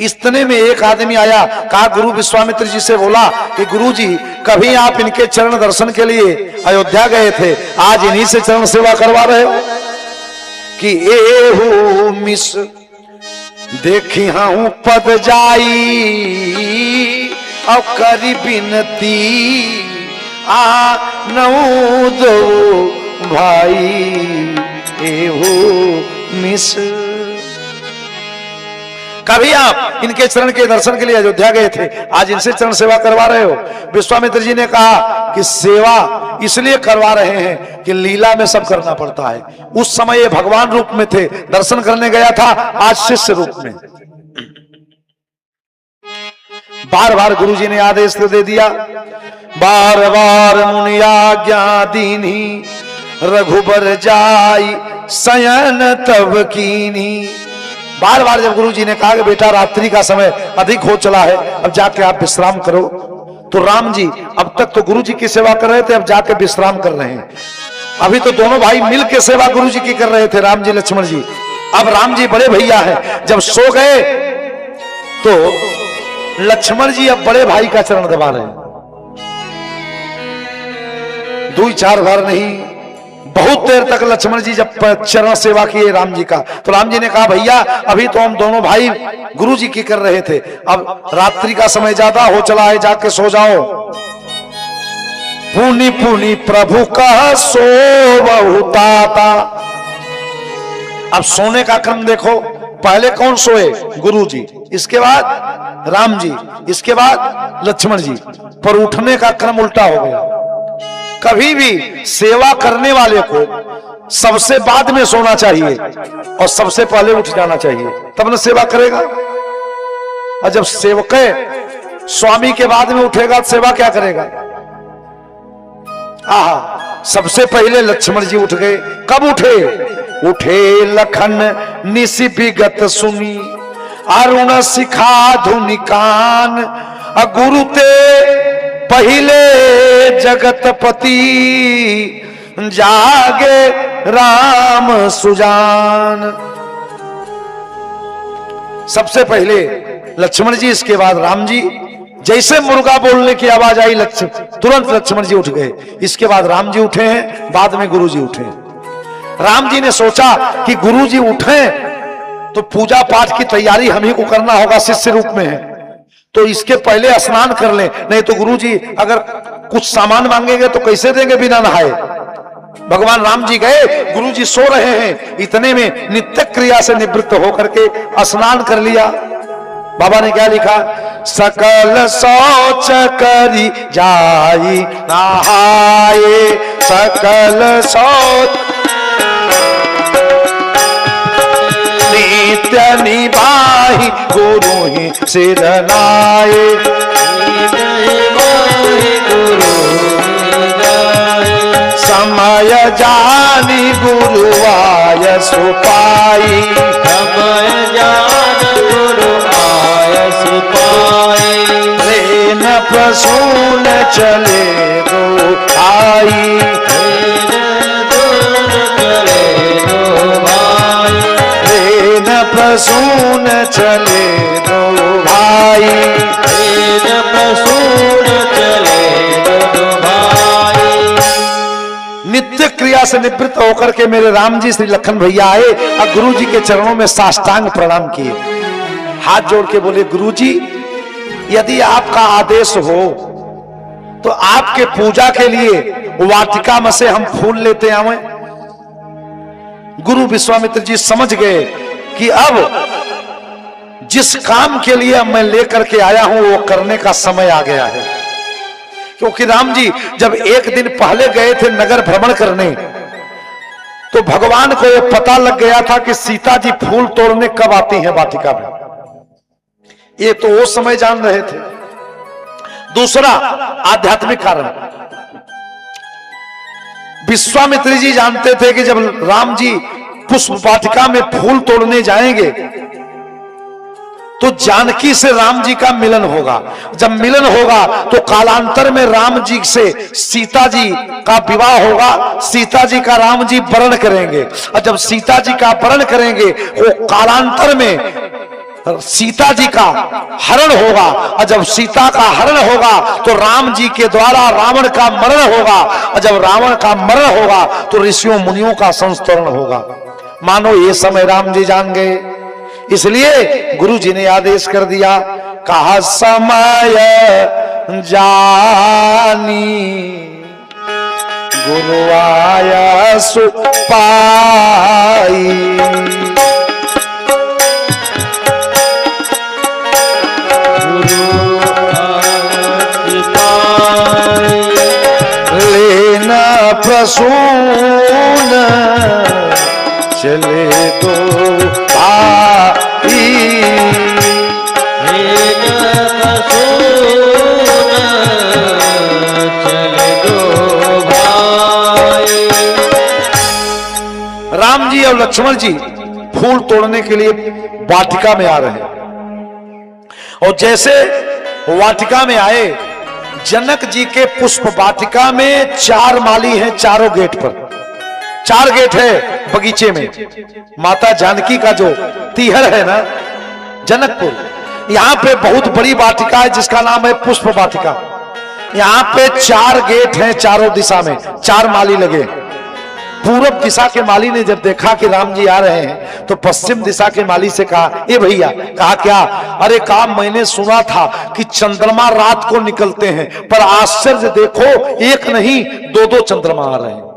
इतने में एक आदमी आया, कहा गुरु विश्वामित्र जी से, बोला कि गुरु जी कभी आप इनके चरण दर्शन के लिए अयोध्या गए थे, आज इन्हीं से चरण सेवा करवा रहे हो? कि एहू मिस देखी हूं पद जाई और करी बिनती आ नऊ दो भाई एहू मिस। कभी आप इनके चरण के दर्शन के लिए अयोध्या गए थे, आज इनसे चरण सेवा करवा रहे हो? विश्वामित्र जी ने कहा कि सेवा इसलिए करवा रहे हैं कि लीला में सब करना पड़ता है। उस समय ये भगवान रूप में थे, दर्शन करने गया था, आज शिष्य रूप में। बार बार गुरु जी ने आदेश दे दिया, बार बार मुनि आज्ञा दीनी, रघुबर जाई शयन तब कीनी। बार बार जब गुरु जी ने कहा कि बेटा रात्रि का समय अधिक हो चला है, अब जाके आप विश्राम करो, तो राम जी अब तक तो गुरु जी की सेवा कर रहे थे, अब जाके विश्राम कर रहे हैं। अभी तो दोनों भाई मिल के सेवा गुरु जी की कर रहे थे, राम जी लक्ष्मण जी। अब राम जी बड़े भैया हैं, जब सो गए तो लक्ष्मण जी अब बड़े भाई का चरण दबा रहे हैं। 2-4 बार नहीं, बहुत देर तक लक्ष्मण जी जब चरण सेवा किए राम जी का, तो राम जी ने कहा भैया अभी तो हम दोनों भाई गुरु जी की कर रहे थे, अब रात्रि का समय ज्यादा हो चला है, जाके सो जाओ। पुनि पुनि प्रभु का सो बहुताता। अब सोने का क्रम देखो, पहले कौन सोए? गुरु जी, इसके बाद राम जी, इसके बाद लक्ष्मण जी, पर उठने का क्रम उल्टा हो गया। कभी भी सेवा करने वाले को सबसे बाद में सोना चाहिए और सबसे पहले उठ जाना चाहिए, तब न सेवा करेगा। और जब सेवक स्वामी के बाद में उठेगा तो सेवा क्या करेगा? आहा, सबसे पहले लक्ष्मण जी उठ गए। कब उठे? उठे लखन निशि विगत सुनी, अरुण शिखा धुनिकान, गुरु ते पहिले जगतपति, जागे राम सुजान। सबसे पहले लक्ष्मण जी, इसके बाद राम जी। जैसे मुर्गा बोलने की आवाज आई तुरंत लक्ष्मण जी उठ गए, इसके बाद राम जी उठे हैं, बाद में गुरु जी उठे। राम जी ने सोचा कि गुरु जी उठे तो पूजा पाठ की तैयारी हम ही को करना होगा, शिष्य रूप में है, तो इसके पहले स्नान कर ले, नहीं तो गुरुजी अगर कुछ सामान मांगेंगे तो कैसे देंगे बिना नहाए। भगवान राम जी गए, गुरुजी सो रहे हैं, इतने में नित्य क्रिया से निवृत्त होकर के स्नान कर लिया। बाबा ने क्या लिखा? सकल शौच करी जाई नहाए, सकल शौच नित्य निभाही, गुरु ही सिर नाए। समय जानी गुरु आय सुपाई, समय जान गुरु आय सुपाई। रेन प्रसून चले दो आई, प्रसून चले दो भाई, प्रसून चले दो भाई। नित्य क्रिया से निवृत्त होकर के मेरे राम जी श्री लखन भैया आए और गुरु जी के चरणों में साष्टांग प्रणाम किए, हाथ जोड़ के बोले गुरु जी यदि आपका आदेश हो तो आपके पूजा के लिए वाटिका में से हम फूल लेते आवे। गुरु विश्वामित्र जी समझ गए कि अब जिस काम के लिए मैं लेकर के आया हूं वो करने का समय आ गया है। क्योंकि राम जी जब एक दिन पहले गए थे नगर भ्रमण करने, तो भगवान को ये पता लग गया था कि सीता जी फूल तोड़ने कब आती हैं वाटिका में, ये तो वो समय जान रहे थे। दूसरा आध्यात्मिक कारण, विश्वामित्र जी जानते थे कि जब राम जी पुष्प वाटिका में फूल तोड़ने जाएंगे तो जानकी से राम जी का मिलन होगा। जब मिलन होगा तो कालांतर में राम जी से सीता जी का विवाह होगा, सीता जी का राम जी वरण करेंगे, और जब सीता जी का वरण करेंगे वो कालांतर में सीता जी का हरण होगा, और जब सीता का हरण होगा तो राम जी के द्वारा रावण का मरण होगा, और जब रावण का मरण होगा तो ऋषियों मुनियों का संस्तरण होगा। मानो ये समय राम जी जान गए, इसलिए गुरु जी ने आदेश कर दिया, कहा समय जानी गुरु आया सुपाई। लेना प्रसून चले तो भाई, चले दो भाई। राम जी और लक्ष्मण जी फूल तोड़ने के लिए वाटिका में आ रहे हैं, और जैसे वाटिका में आए, जनक जी के पुष्प वाटिका में 4 माली हैं, चारों गेट पर 4 गेट है बगीचे में। माता जानकी का जो तीहर है ना जनकपुर, यहां पे बहुत बड़ी वाटिका है जिसका नाम है पुष्प वाटिका। यहां पे 4 गेट हैं, चारों दिशा में 4 माली लगे। पूरब दिशा के माली ने जब देखा कि राम जी आ रहे हैं तो पश्चिम दिशा के माली से कहा, ए भैया, कहा क्या? अरे कहा मैंने सुना था कि चंद्रमा रात को निकलते हैं, पर आश्चर्य देखो, एक नहीं 2-2 चंद्रमा आ रहे हैं।